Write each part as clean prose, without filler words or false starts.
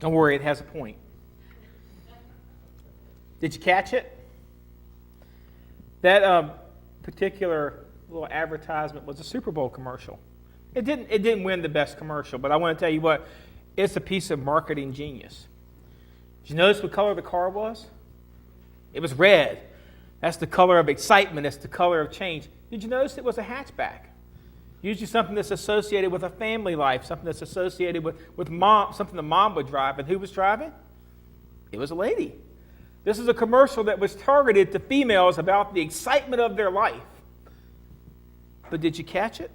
Don't worry, it has a point. Did you catch it? That particular little advertisement was a Super Bowl commercial. It didn't win the best commercial, but I want to tell you what, it's a piece of marketing genius. Did you notice what color the car was? It was red. That's the color of excitement. That's the color of change. Did you notice it was a hatchback? Usually something that's associated with a family life, something that's associated with mom, something the mom would drive. And who was driving? It was a lady. This is a commercial that was targeted to females about the excitement of their life. But did you catch it?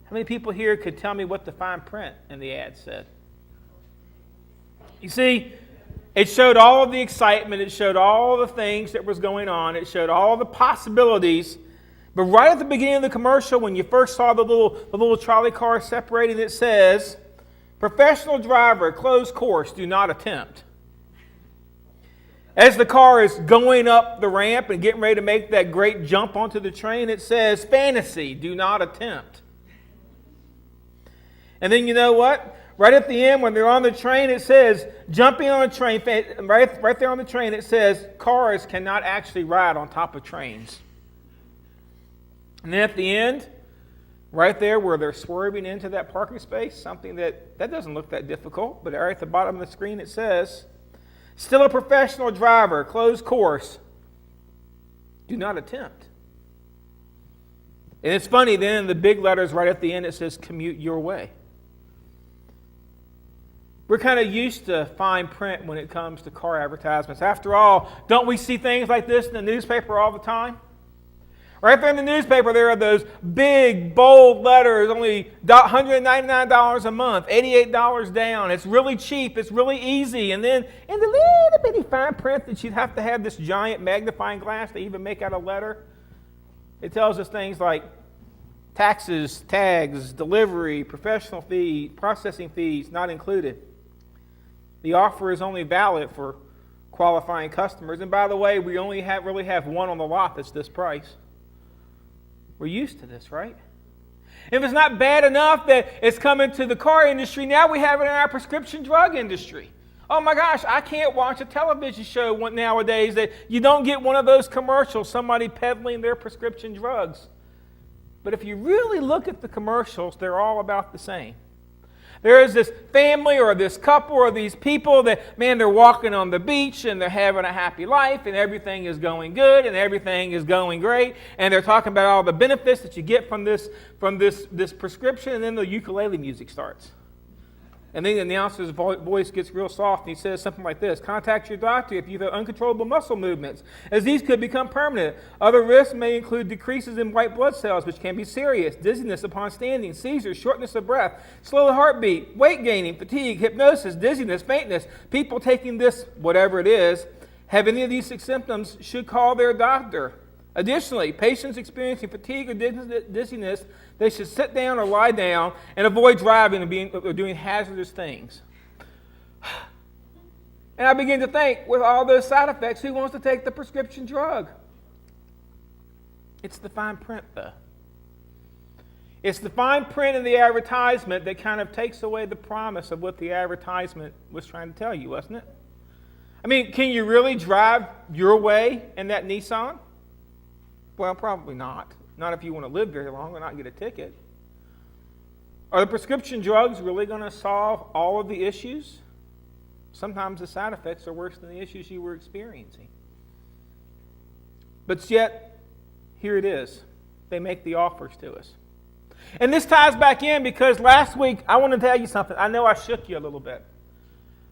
How many people here could tell me what the fine print in the ad said? You see, it showed all of the excitement. It showed all the things that was going on. It showed all the possibilities. But right at the beginning of the commercial, when you first saw the little trolley car separating, it says, "Professional driver, closed course, do not attempt." As the car is going up the ramp and getting ready to make that great jump onto the train, it says, "Fantasy, do not attempt." And then you know what? Right at the end, when they're on the train, it says, jumping on a train, right there on the train, it says, "Cars cannot actually ride on top of trains." And then at the end, right there where they're swerving into that parking space, something that doesn't look that difficult, but right at the bottom of the screen it says, "Still a professional driver, closed course, do not attempt." And it's funny, then in the big letters right at the end it says, "Commute your way." We're kind of used to fine print when it comes to car advertisements. After all, don't we see things like this in the newspaper all the time? Right there in the newspaper, there are those big, bold letters, only $199 a month, $88 down. It's really cheap. It's really easy. And then in the little bitty fine print that you'd have to have this giant magnifying glass to even make out a letter, it tells us things like taxes, tags, delivery, professional fee, processing fees not included. The offer is only valid for qualifying customers. And by the way, we only really have one on the lot that's this price. We're used to this, right? If it's not bad enough that it's coming to the car industry, now we have it in our prescription drug industry. Oh my gosh, I can't watch a television show nowadays that you don't get one of those commercials, somebody peddling their prescription drugs. But if you really look at the commercials, they're all about the same. There is this family or this couple or these people that, man, they're walking on the beach and they're having a happy life and everything is going good and everything is going great. And they're talking about all the benefits that you get from this prescription, and then the ukulele music starts. And then the announcer's voice gets real soft and he says something like this: "Contact your doctor if you have uncontrollable muscle movements, as these could become permanent. Other risks may include decreases in white blood cells, which can be serious, dizziness upon standing, seizures, shortness of breath, slow heartbeat, weight gaining, fatigue, hypnosis, dizziness, faintness. People taking this, whatever it is, have any of these symptoms should call their doctor. Additionally, patients experiencing fatigue or dizziness, they should sit down or lie down and avoid driving or doing hazardous things." And I begin to think, with all those side effects, who wants to take the prescription drug? It's the fine print, though. It's the fine print in the advertisement that kind of takes away the promise of what the advertisement was trying to tell you, wasn't it? I mean, can you really drive your way in that Nissan? Well, probably not. Not if you want to live very long and not get a ticket. Are the prescription drugs really going to solve all of the issues? Sometimes the side effects are worse than the issues you were experiencing. But yet, here it is. They make the offers to us. And this ties back in because last week, I want to tell you something. I know I shook you a little bit.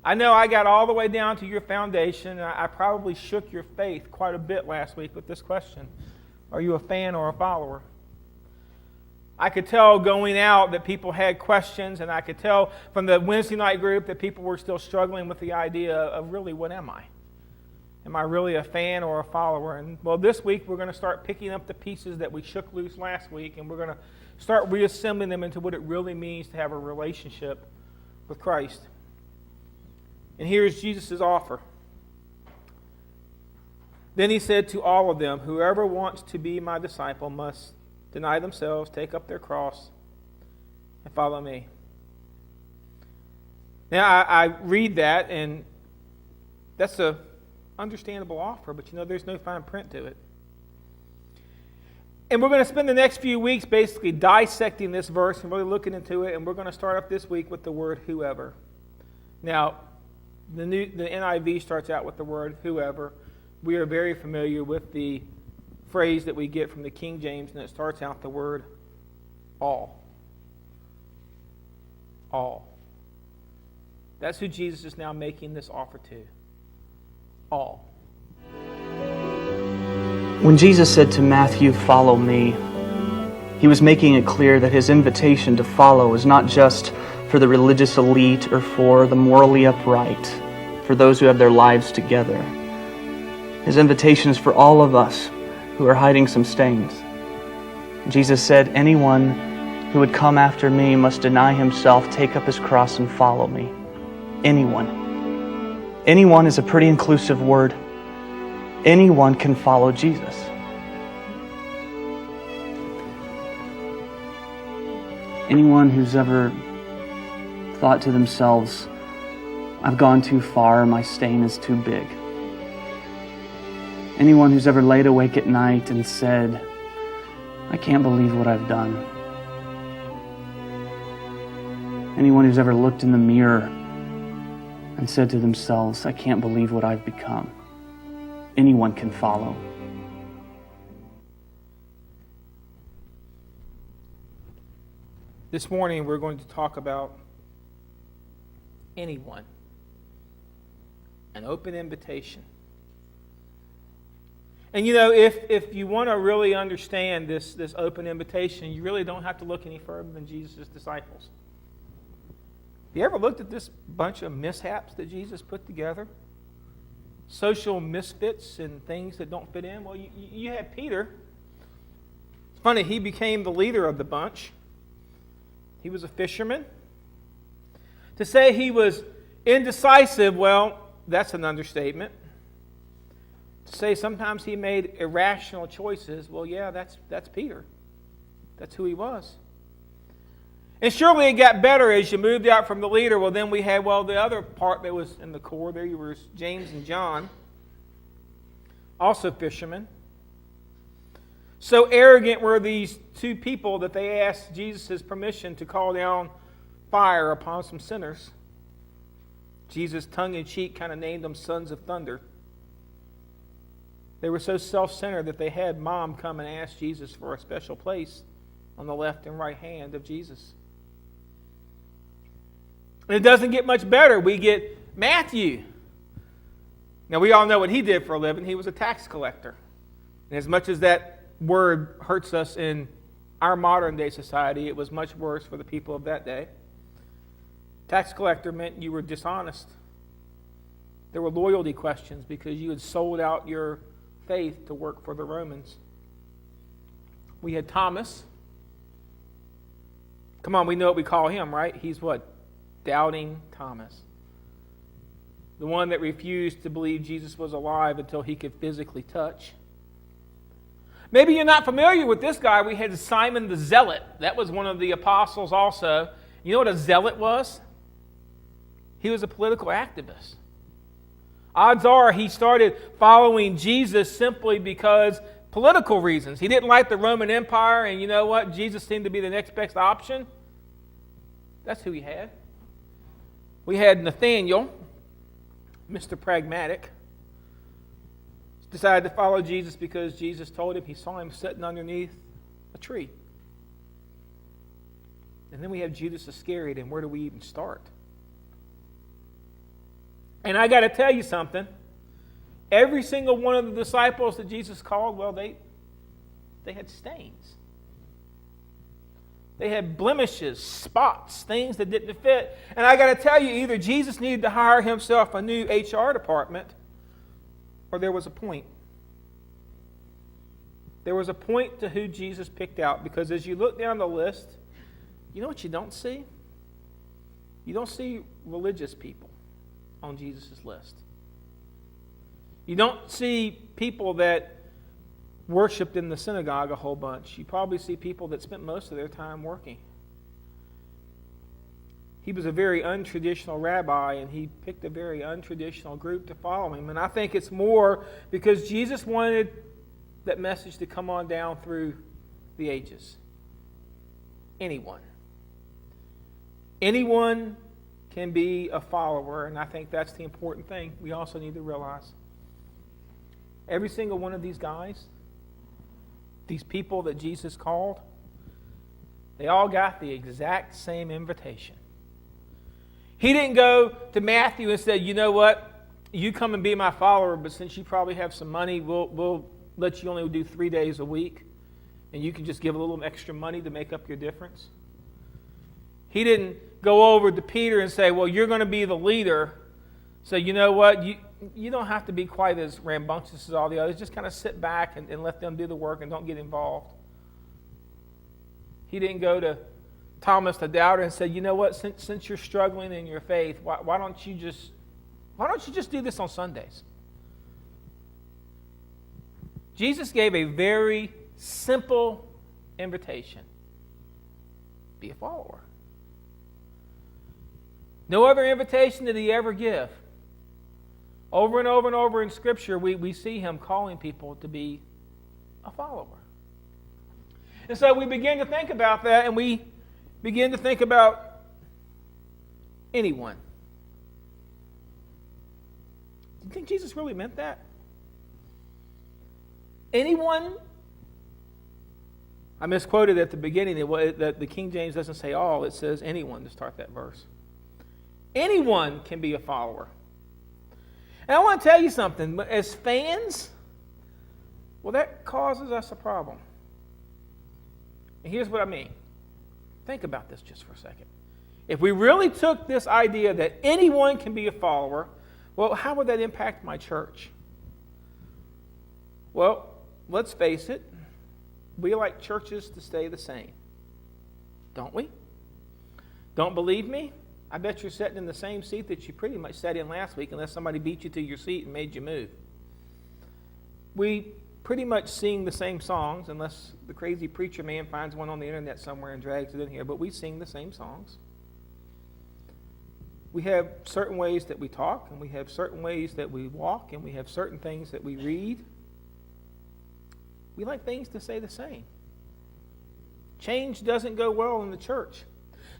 I know I got all the way down to your foundation, and I probably shook your faith quite a bit last week with this question. Are you a fan or a follower? I could tell going out that people had questions, and I could tell from the Wednesday night group that people were still struggling with the idea of really, what am I? Am I really a fan or a follower? And well, this week we're going to start picking up the pieces that we shook loose last week, and we're going to start reassembling them into what it really means to have a relationship with Christ. And here's Jesus' offer. Then he said to all of them, "Whoever wants to be my disciple must deny themselves, take up their cross, and follow me." Now, I read that, and that's a understandable offer, but there's no fine print to it. And we're going to spend the next few weeks basically dissecting this verse and really looking into it, and we're going to start off this week with the word whoever. Now, the NIV starts out with the word whoever. We are very familiar with the phrase that we get from the King James, and it starts out the word all. All. That's who Jesus is now making this offer to. All. When Jesus said to Matthew, "Follow me," he was making it clear that his invitation to follow is not just for the religious elite or for the morally upright, for those who have their lives together. His invitation is for all of us who are hiding some stains. Jesus said, "Anyone who would come after me must deny himself, take up his cross, and follow me." Anyone. Anyone is a pretty inclusive word. Anyone can follow Jesus. Anyone who's ever thought to themselves, "I've gone too far, my stain is too big." Anyone who's ever laid awake at night and said, "I can't believe what I've done." Anyone who's ever looked in the mirror and said to themselves, "I can't believe what I've become." Anyone can follow. This morning we're going to talk about anyone. An open invitation. And if you want to really understand this open invitation, you really don't have to look any further than Jesus' disciples. You ever looked at this bunch of mishaps that Jesus put together? Social misfits and things that don't fit in? Well, you had Peter. It's funny, he became the leader of the bunch. He was a fisherman. To say he was indecisive, well, that's an understatement. To say sometimes he made irrational choices, well, yeah, that's Peter. That's who he was. And surely it got better as you moved out from the leader. Well, then we had, the other part that was in the core. There was James and John, also fishermen. So arrogant were these two people that they asked Jesus' permission to call down fire upon some sinners. Jesus, tongue-in-cheek, kind of named them sons of thunder. They were so self-centered that they had Mom come and ask Jesus for a special place on the left and right hand of Jesus. And it doesn't get much better. We get Matthew. Now, we all know what he did for a living. He was a tax collector. And as much as that word hurts us in our modern day society, it was much worse for the people of that day. Tax collector meant you were dishonest. There were loyalty questions because you had sold out your faith to work for the Romans. We had Thomas. Come on, we know what we call him, right? He's what? Doubting Thomas. The one that refused to believe Jesus was alive until he could physically touch. Maybe you're not familiar with this guy. We had Simon the Zealot. That was one of the apostles also. You know what a zealot was? He was a political activist. Odds are he started following Jesus simply because political reasons. He didn't like the Roman Empire, and you know what? Jesus seemed to be the next best option. That's who he had. We had Nathaniel, Mr. Pragmatic. Decided to follow Jesus because Jesus told him he saw him sitting underneath a tree. And then we have Judas Iscariot, and where do we even start? And I got to tell you something. Every single one of the disciples that Jesus called, they had stains. They had blemishes, spots, things that didn't fit. And I got to tell you, either Jesus needed to hire himself a new HR department, or there was a point. There was a point to who Jesus picked out, because as you look down the list, you know what you don't see? You don't see religious people on Jesus' list. You don't see people that worshiped in the synagogue a whole bunch. You probably see people that spent most of their time working. he was a very untraditional rabbi, and he picked a very untraditional group to follow him. And I think it's more because Jesus wanted that message to come on down through the ages. Anyone. Anyone can be a follower, and I think that's the important thing we also need to realize. Every single one of these guys, these people that Jesus called, they all got the exact same invitation. He didn't go to Matthew and say, you know what, you come and be my follower, but since you probably have some money, we'll let you only do 3 days a week, and you can just give a little extra money to make up your difference. He didn't go over to Peter and say, well, you're going to be the leader, so you know what, you don't have to be quite as rambunctious as all the others. Just kind of sit back and let them do the work and don't get involved. He didn't go to Thomas the doubter and say, you know what, since you're struggling in your faith, why don't you just do this on Sundays? Jesus gave a very simple invitation. Be a follower. No other invitation did he ever give. Over and over and over in Scripture, we see him calling people to be a follower. And so we begin to think about that, and we begin to think about anyone. Do you think Jesus really meant that? Anyone? I misquoted at the beginning that the King James doesn't say all, it says anyone to start that verse. Anyone can be a follower. And I want to tell you something. As fans, well, that causes us a problem. And here's what I mean. Think about this just for a second. If we really took this idea that anyone can be a follower, well, how would that impact my church? Well, let's face it. We like churches to stay the same. Don't we? Don't believe me? I bet you're sitting in the same seat that you pretty much sat in last week unless somebody beat you to your seat and made you move. We pretty much sing the same songs unless the crazy preacher man finds one on the internet somewhere and drags it in here, but we sing the same songs. We have certain ways that we talk, and we have certain ways that we walk, and we have certain things that we read. We like things to stay the same. Change doesn't go well in the church.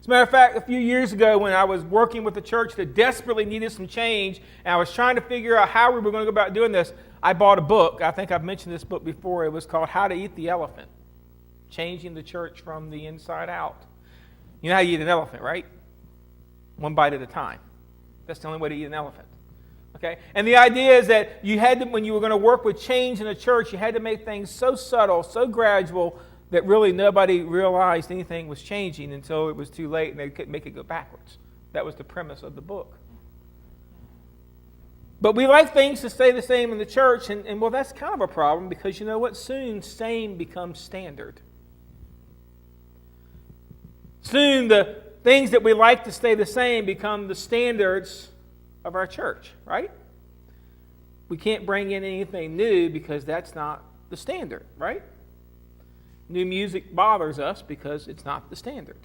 As a matter of fact, a few years ago when I was working with a church that desperately needed some change, and I was trying to figure out how we were going to go about doing this, I bought a book. I think I've mentioned this book before. It was called How to Eat the Elephant, Changing the Church from the Inside Out. You know how you eat an elephant, right? One bite at a time. That's the only way to eat an elephant. Okay? And the idea is that you had to, when you were going to work with change in a church, you had to make things so subtle, so gradual, that really nobody realized anything was changing until it was too late and they couldn't make it go backwards. That was the premise of the book. But we like things to stay the same in the church, and well, that's kind of a problem because you know what? Soon, same becomes standard. Soon, the things that we like to stay the same become the standards of our church, right? We can't bring in anything new because that's not the standard, right? New music bothers us because it's not the standard.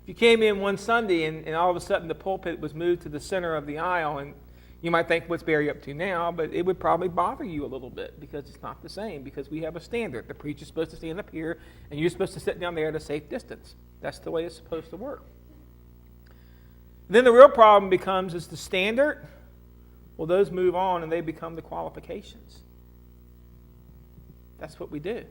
If you came in one Sunday and all of a sudden the pulpit was moved to the center of the aisle, and you might think, what's Barry up to now? But it would probably bother you a little bit because it's not the same, because we have a standard. The preacher's supposed to stand up here, and you're supposed to sit down there at a safe distance. That's the way it's supposed to work. Then the real problem becomes, is the standard? Well, those move on and they become the qualifications. That's what we do.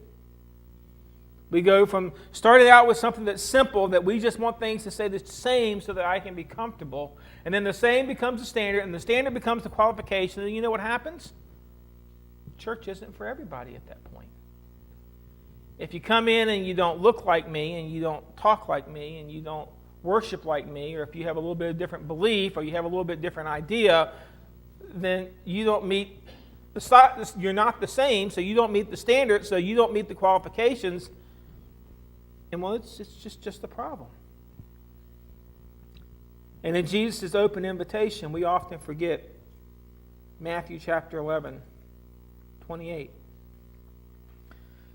We go from starting out with something that's simple, that we just want things to stay the same so that I can be comfortable. And then the same becomes the standard, and the standard becomes the qualification. And you know what happens? Church isn't for everybody at that point. If you come in and you don't look like me, and you don't talk like me, and you don't worship like me, or if you have a little bit of different belief, or you have a little bit different idea, then you don't meet you're not the same, so you don't meet the standard, so you don't meet the qualifications. And well, it's just a problem. And in Jesus' open invitation, we often forget Matthew chapter 11, 28.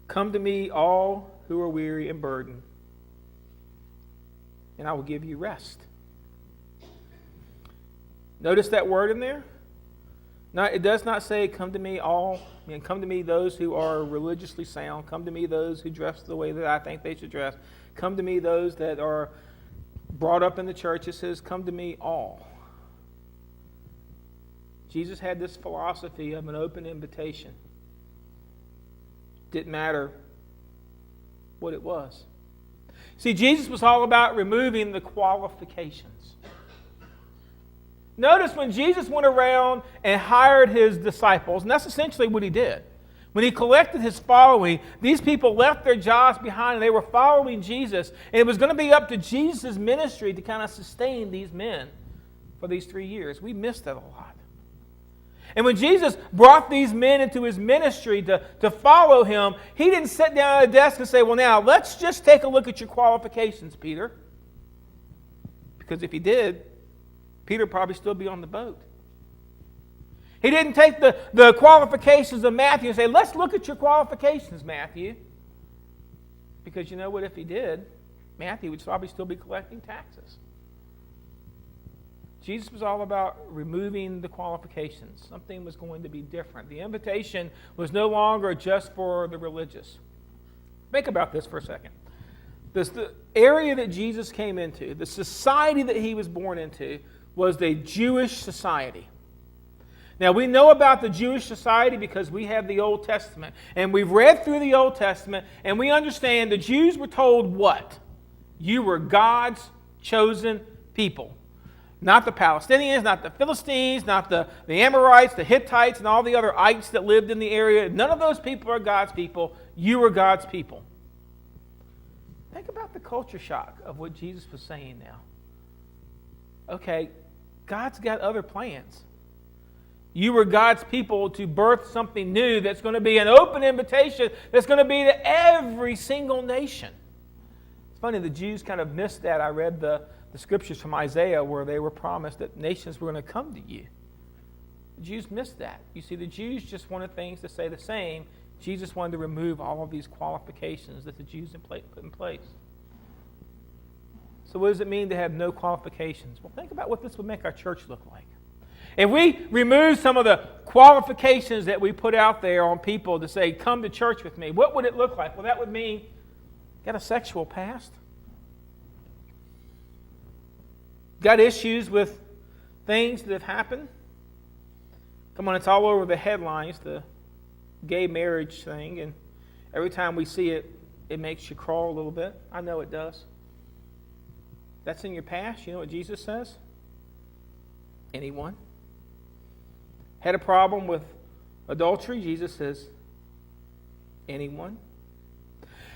Come to me, all who are weary and burdened, and I will give you rest. Notice that word in there? It does not say, come to me all, come to me those who are religiously sound. Come to me those who dress the way that I think they should dress. Come to me those that are brought up in the church. It says, come to me all. Jesus had this philosophy of an open invitation. Didn't matter what it was. See, Jesus was all about removing the qualifications. Notice when Jesus went around and hired his disciples, and that's essentially what he did. When he collected his following, these people left their jobs behind and they were following Jesus. And it was going to be up to Jesus' ministry to kind of sustain these men for these 3 years. We missed that a lot. And when Jesus brought these men into his ministry to follow him, he didn't sit down at a desk and say, well, now, let's just take a look at your qualifications, Peter. Because if he did, Peter would probably still be on the boat. He didn't take the qualifications of Matthew and say, let's look at your qualifications, Matthew. Because you know what? If he did, Matthew would probably still be collecting taxes. Jesus was all about removing the qualifications. Something was going to be different. The invitation was no longer just for the religious. Think about this for a second. The area that Jesus came into, the society that he was born into, was the Jewish society. Now, we know about the Jewish society because we have the Old Testament. And we've read through the Old Testament, and we understand the Jews were told what? You were God's chosen people. Not the Palestinians, not the Philistines, not the Amorites, the Hittites, and all the other ites that lived in the area. None of those people are God's people. You are God's people. Think about the culture shock of what Jesus was saying now. Okay, God's got other plans. You were God's people to birth something new that's going to be an open invitation that's going to be to every single nation. It's funny, the Jews kind of missed that. I read the scriptures from Isaiah where they were promised that nations were going to come to you. The Jews missed that. You see, the Jews just wanted things to stay the same. Jesus wanted to remove all of these qualifications that the Jews put in place. So what does it mean to have no qualifications? Well, think about what this would make our church look like. If we remove some of the qualifications that we put out there on people to say, come to church with me, what would it look like? Well, that would mean, got a sexual past? Got issues with things that have happened? Come on, it's all over the headlines, the gay marriage thing, and every time we see it, it makes you crawl a little bit. I know it does. That's in your past. You know what Jesus says? Anyone? Had a problem with adultery? Jesus says, anyone?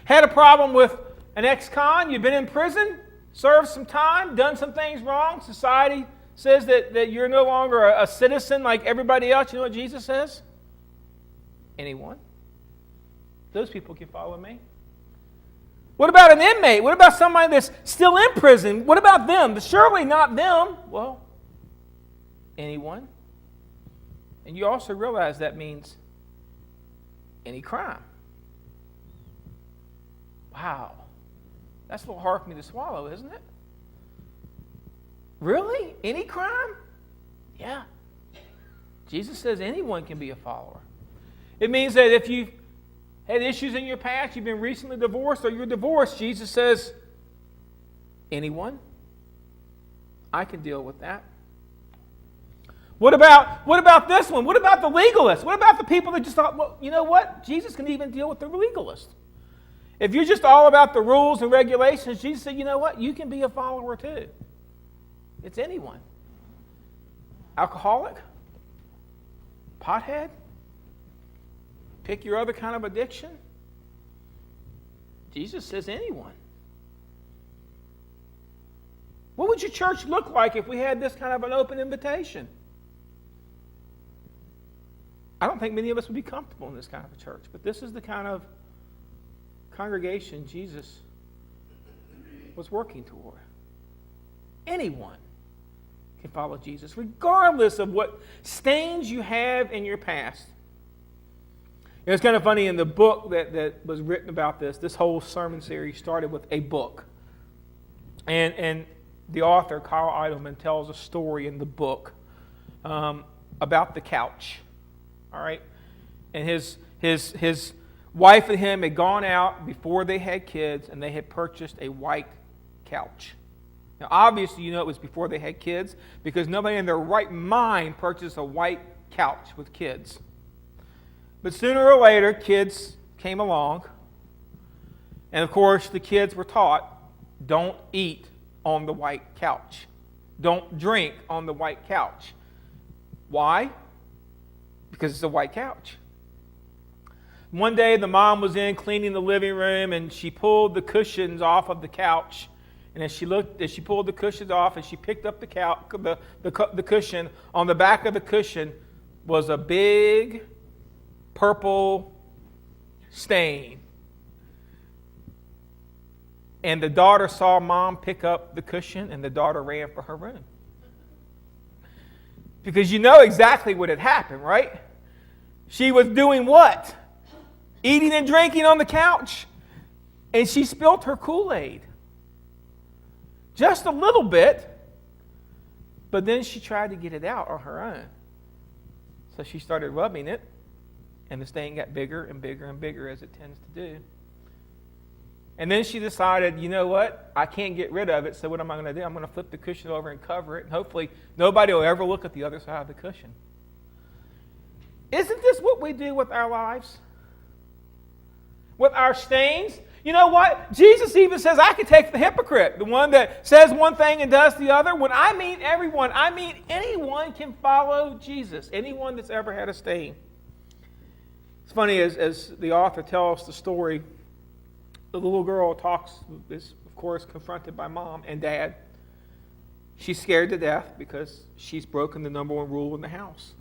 Had a problem with an ex-con? You've been in prison? Served some time? Done some things wrong? Society says that you're no longer a citizen like everybody else. You know what Jesus says? Anyone? Those people can follow me. What about an inmate? What about somebody that's still in prison? What about them? Surely not them. Well, anyone. And you also realize that means any crime. Wow. That's a little hard for me to swallow, isn't it? Really? Any crime? Yeah. Jesus says anyone can be a follower. It means that if you've had issues in your past, you've been recently divorced, or you're divorced, Jesus says, anyone? I can deal with that. What about this one? What about the legalists? What about the people that just thought, well, you know what? Jesus can even deal with the legalists. If you're just all about the rules and regulations, Jesus said, you know what? You can be a follower too. It's anyone. Alcoholic? Pothead? Pick your other kind of addiction. Jesus says anyone. What would your church look like if we had this kind of an open invitation? I don't think many of us would be comfortable in this kind of a church, but this is the kind of congregation Jesus was working toward. Anyone can follow Jesus, regardless of what stains you have in your past. It's kind of funny, in the book that was written about this whole sermon series started with a book. And the author, Kyle Idleman, tells a story in the book about the couch. All right? And his wife and him had gone out before they had kids, and they had purchased a white couch. Now, obviously, you know it was before they had kids, because nobody in their right mind purchased a white couch with kids. But sooner or later, kids came along, and of course, the kids were taught, don't eat on the white couch. Don't drink on the white couch. Why? Because it's a white couch. One day, the mom was in cleaning the living room, and she pulled the cushions off of the couch. And as she pulled the cushions off, and she picked up the cushion, on the back of the cushion was a big purple stain. And the daughter saw mom pick up the cushion, and the daughter ran for her room. Because you know exactly what had happened, right? She was doing what? Eating and drinking on the couch. And she spilled her Kool-Aid. Just a little bit. But then she tried to get it out on her own. So she started rubbing it, and the stain got bigger and bigger and bigger, as it tends to do. And then she decided, you know what? I can't get rid of it, so what am I going to do? I'm going to flip the cushion over and cover it, and hopefully nobody will ever look at the other side of the cushion. Isn't this what we do with our lives? With our stains? You know what? Jesus even says, I can take the hypocrite, the one that says one thing and does the other. When I mean everyone, I mean anyone can follow Jesus, anyone that's ever had a stain. It's funny, as the author tells the story, the little girl is, of course, confronted by mom and dad. She's scared to death because she's broken the number one rule in the house.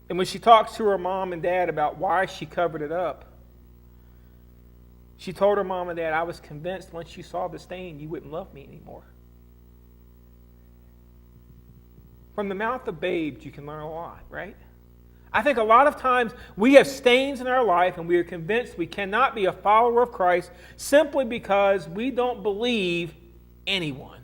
And when she talks to her mom and dad about why she covered it up, she told her mom and dad, I was convinced once you saw the stain, you wouldn't love me anymore. From the mouth of babes, you can learn a lot, right? I think a lot of times we have stains in our life, and we are convinced we cannot be a follower of Christ simply because we don't believe anyone.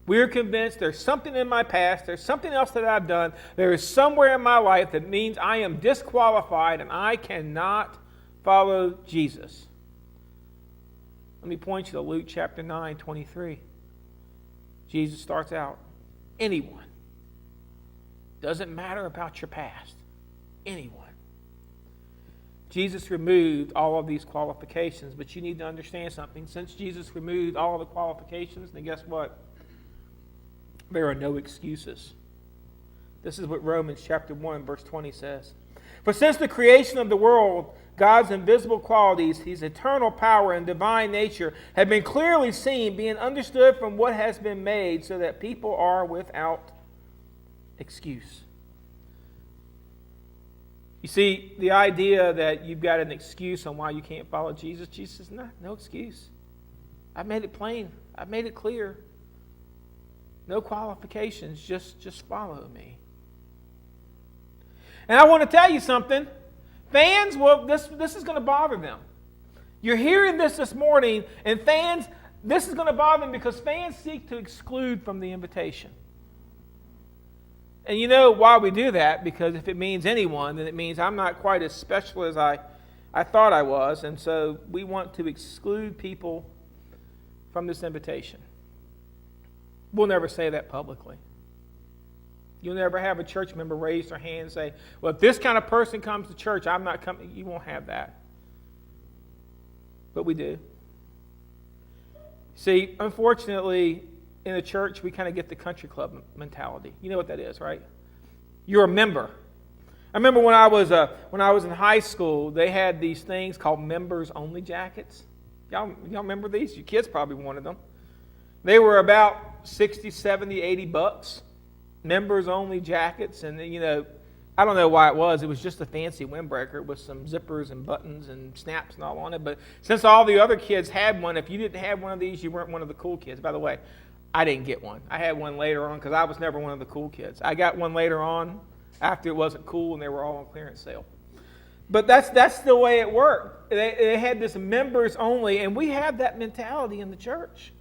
We are convinced there's something in my past, there's something else that I've done, there is somewhere in my life that means I am disqualified and I cannot follow Jesus. Let me point you to Luke chapter 9:23. Jesus starts out, anyone. Doesn't matter about your past. Anyone. Jesus removed all of these qualifications, but you need to understand something. Since Jesus removed all of the qualifications, then guess what? There are no excuses. This is what Romans chapter 1, verse 20 says. For since the creation of the world, God's invisible qualities, his eternal power and divine nature, have been clearly seen, being understood from what has been made, so that people are without excuse. You see, the idea that you've got an excuse on why you can't follow Jesus, Jesus says, no excuse. I've made it plain. I've made it clear. No qualifications, just follow me. And I want to tell you something. Fans, well, this is going to bother them. You're hearing this morning, and fans, this is going to bother them because fans seek to exclude from the invitation. And you know why we do that? Because if it means anyone, then it means I'm not quite as special as I thought I was. And so we want to exclude people from this invitation. We'll never say that publicly. You'll never have a church member raise their hand and say, well, if this kind of person comes to church, I'm not coming. You won't have that. But we do. See, unfortunately, in a church, we kind of get the country club mentality. You know what that is, right? You're a member. I remember when I was in high school, they had these things called members-only jackets. Y'all remember these? Your kids probably wanted them. They were about 60, 70, 80 bucks. Members-only jackets. And, you know, I don't know why it was. It was just a fancy windbreaker with some zippers and buttons and snaps and all on it. But since all the other kids had one, if you didn't have one of these, you weren't one of the cool kids. By the way, I didn't get one. I had one later on because I was never one of the cool kids. I got one later on after it wasn't cool and they were all on clearance sale. But that's the way it worked. They had this members only, and we have that mentality in the church.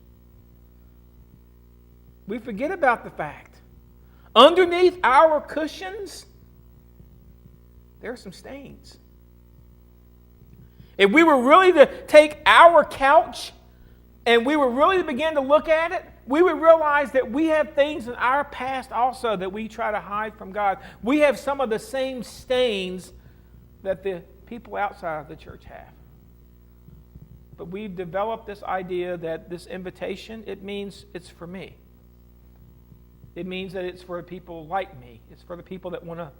We forget about the fact. Underneath our cushions, there are some stains. If we were really to take our couch and we were really to begin to look at it, we would realize that we have things in our past also that we try to hide from God. We have some of the same stains that the people outside of the church have. But we've developed this idea that this invitation, it means it's for me. It means that it's for people like me. It's for the people that want to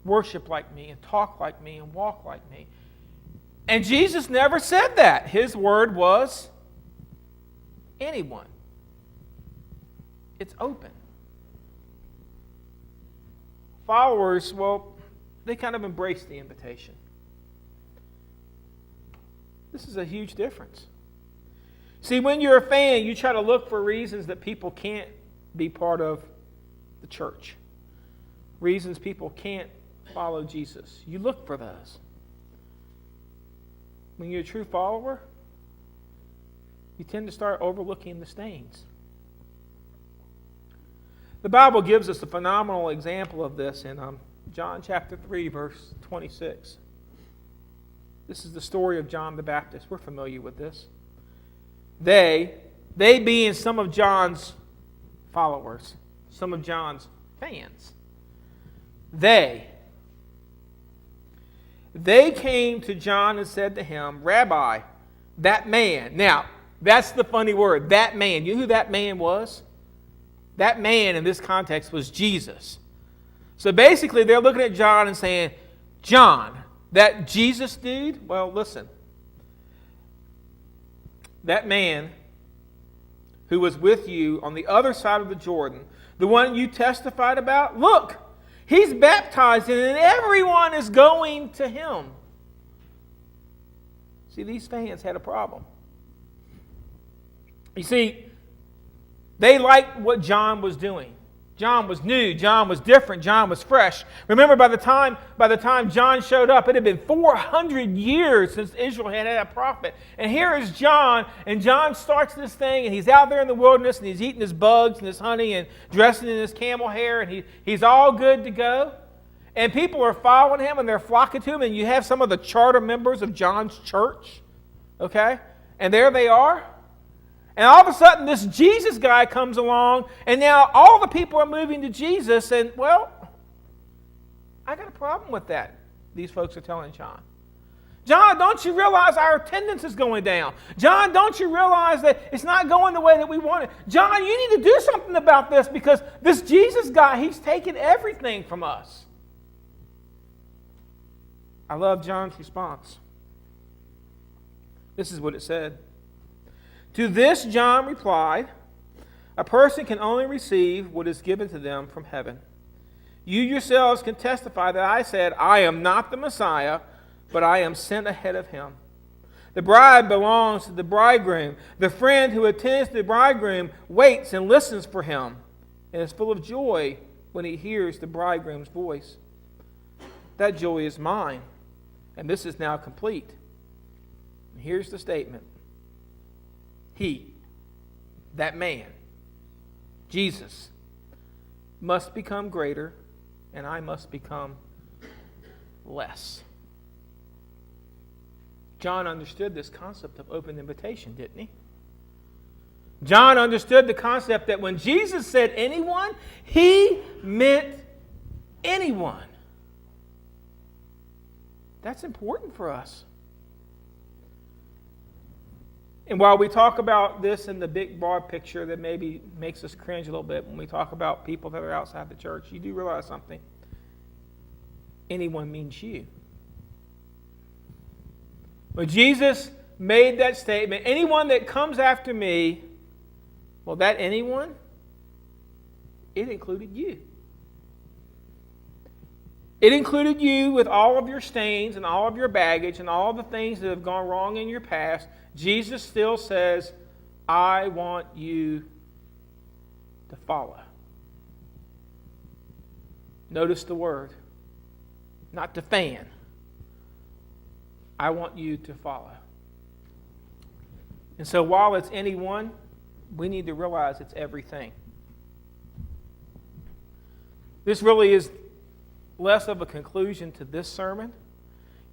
worship like me and talk like me and walk like me. And Jesus never said that. His word was anyone. It's open. Followers, well, they kind of embrace the invitation. This is a huge difference. See, when you're a fan, you try to look for reasons that people can't be part of the church. Reasons people can't follow Jesus. You look for those. When you're a true follower, you tend to start overlooking the stains. The Bible gives us a phenomenal example of this in John chapter 3, verse 26. This is the story of John the Baptist. We're familiar with this. They being some of John's followers, some of John's fans, they came to John and said to him, Rabbi, that man. Now, that's the funny word, that man. You know who that man was? That man in this context was Jesus. So basically, they're looking at John and saying, John, that Jesus dude, well, listen. That man who was with you on the other side of the Jordan, the one you testified about, look, he's baptizing and everyone is going to him. See, these fans had a problem. You see, they liked what John was doing. John was new. John was different. John was fresh. Remember, by the time John showed up, it had been 400 years since Israel had a prophet. And here is John, and John starts this thing, and he's out there in the wilderness, and he's eating his bugs and his honey and dressing in his camel hair, and he's all good to go. And people are following him, and they're flocking to him, and you have some of the charter members of John's church, okay? And there they are. And all of a sudden, this Jesus guy comes along, and now all the people are moving to Jesus, and, well, I got a problem with that, these folks are telling John. John, don't you realize our attendance is going down? John, don't you realize that it's not going the way that we want it? John, you need to do something about this because this Jesus guy, he's taking everything from us. I love John's response. This is what it said. To this John replied, a person can only receive what is given to them from heaven. You yourselves can testify that I said, I am not the Messiah, but I am sent ahead of him. The bride belongs to the bridegroom. The friend who attends the bridegroom waits and listens for him and is full of joy when he hears the bridegroom's voice. That joy is mine, and this is now complete. And here's the statement. He, that man, Jesus, must become greater, and I must become less. John understood this concept of open invitation, didn't he? John understood the concept that when Jesus said anyone, he meant anyone. That's important for us. And while we talk about this in the big, broad picture that maybe makes us cringe a little bit when we talk about people that are outside the church, you do realize something. Anyone means you. When Jesus made that statement, anyone that comes after me, well, that anyone, it included you. It included you with all of your stains and all of your baggage and all the things that have gone wrong in your past. Jesus still says, I want you to follow. Notice the word. Not to fan, I want you to follow. And so while it's anyone, we need to realize it's everything. This really is less of a conclusion to this sermon.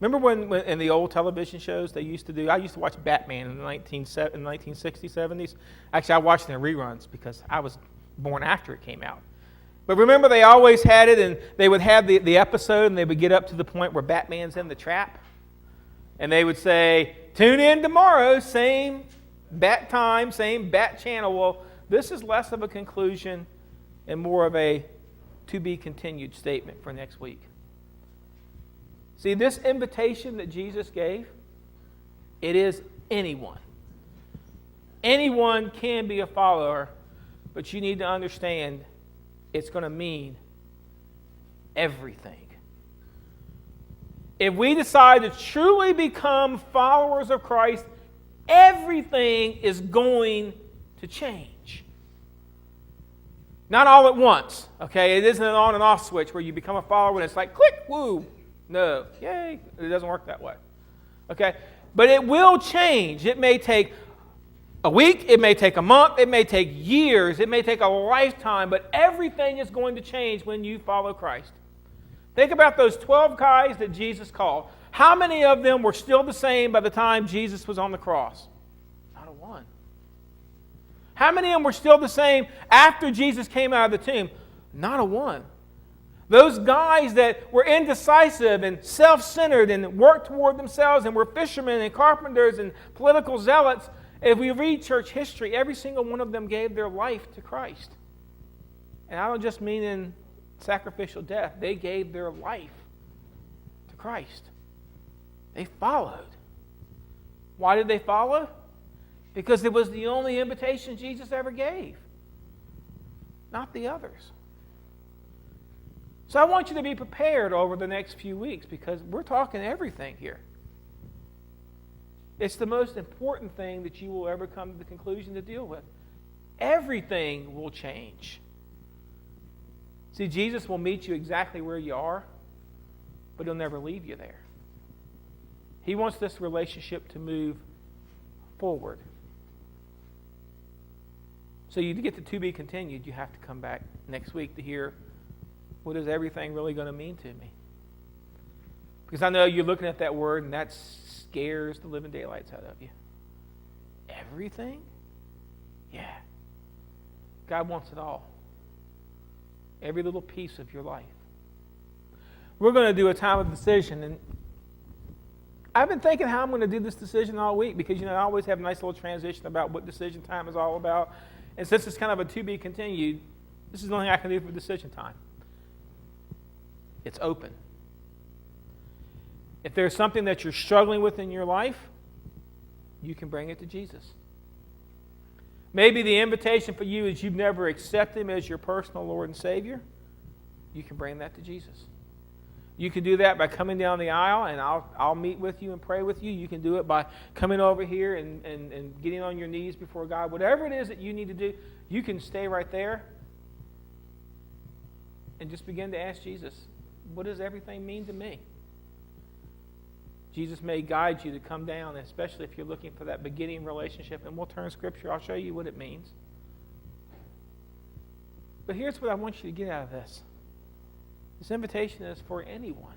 Remember when in the old television shows they used to do, I used to watch Batman in the 1960s, 70s. Actually, I watched it in reruns because I was born after it came out. But remember, they always had it, and they would have the episode, and they would get up to the point where Batman's in the trap. And they would say, tune in tomorrow, same bat time, same bat channel. Well, this is less of a conclusion and more of a to-be-continued statement for next week. See, this invitation that Jesus gave, it is anyone. Anyone can be a follower, but you need to understand it's going to mean everything. If we decide to truly become followers of Christ, everything is going to change. Not all at once, okay? It isn't an on and off switch where you become a follower and it's like, click, woo. No, yay. It doesn't work that way, okay? But it will change. It may take a week, it may take a month, it may take years, it may take a lifetime, but everything is going to change when you follow Christ. Think about those 12 guys that Jesus called. How many of them were still the same by the time Jesus was on the cross? Not a one. How many of them were still the same after Jesus came out of the tomb? Not a one. Those guys that were indecisive and self-centered and worked toward themselves and were fishermen and carpenters and political zealots, if we read church history, every single one of them gave their life to Christ. And I don't just mean in sacrificial death. They gave their life to Christ. They followed. Why did they follow? Because it was the only invitation Jesus ever gave, not the others. So I want you to be prepared over the next few weeks because we're talking everything here. It's the most important thing that you will ever come to the conclusion to deal with. Everything will change. See, Jesus will meet you exactly where you are, but He'll never leave you there. He wants this relationship to move forward. So you get to be continued, you have to come back next week to hear what is everything really going to mean to me. Because I know you're looking at that word and that scares the living daylights out of you. Everything? Yeah. God wants it all. Every little piece of your life. We're going to do a time of decision, and I've been thinking how I'm going to do this decision all week because, I always have a nice little transition about what decision time is all about. And since it's kind of a to be continued, this is the only thing I can do for decision time. It's open. If there's something that you're struggling with in your life, you can bring it to Jesus. Maybe the invitation for you is you've never accepted Him as your personal Lord and Savior. You can bring that to Jesus. You can do that by coming down the aisle, and I'll meet with you and pray with you. You can do it by coming over here and getting on your knees before God. Whatever it is that you need to do, you can stay right there and just begin to ask Jesus, what does everything mean to me? Jesus may guide you to come down, especially if you're looking for that beginning relationship. And we'll turn Scripture. I'll show you what it means. But here's what I want you to get out of this. This invitation is for anyone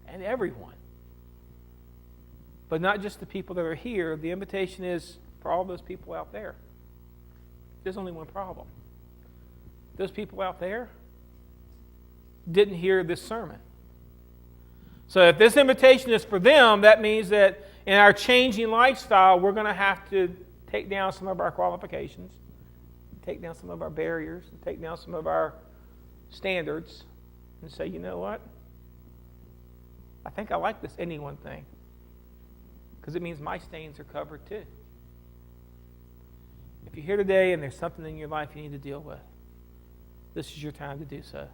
and everyone. But not just the people that are here. The invitation is for all those people out there. There's only one problem. Those people out there didn't hear this sermon. So if this invitation is for them, that means that in our changing lifestyle, we're going to have to take down some of our qualifications, take down some of our barriers, and take down some of our standards, and say, you know what? I think I like this anyone thing, because it means my stains are covered too. If you're here today and there's something in your life you need to deal with, this is your time to do so.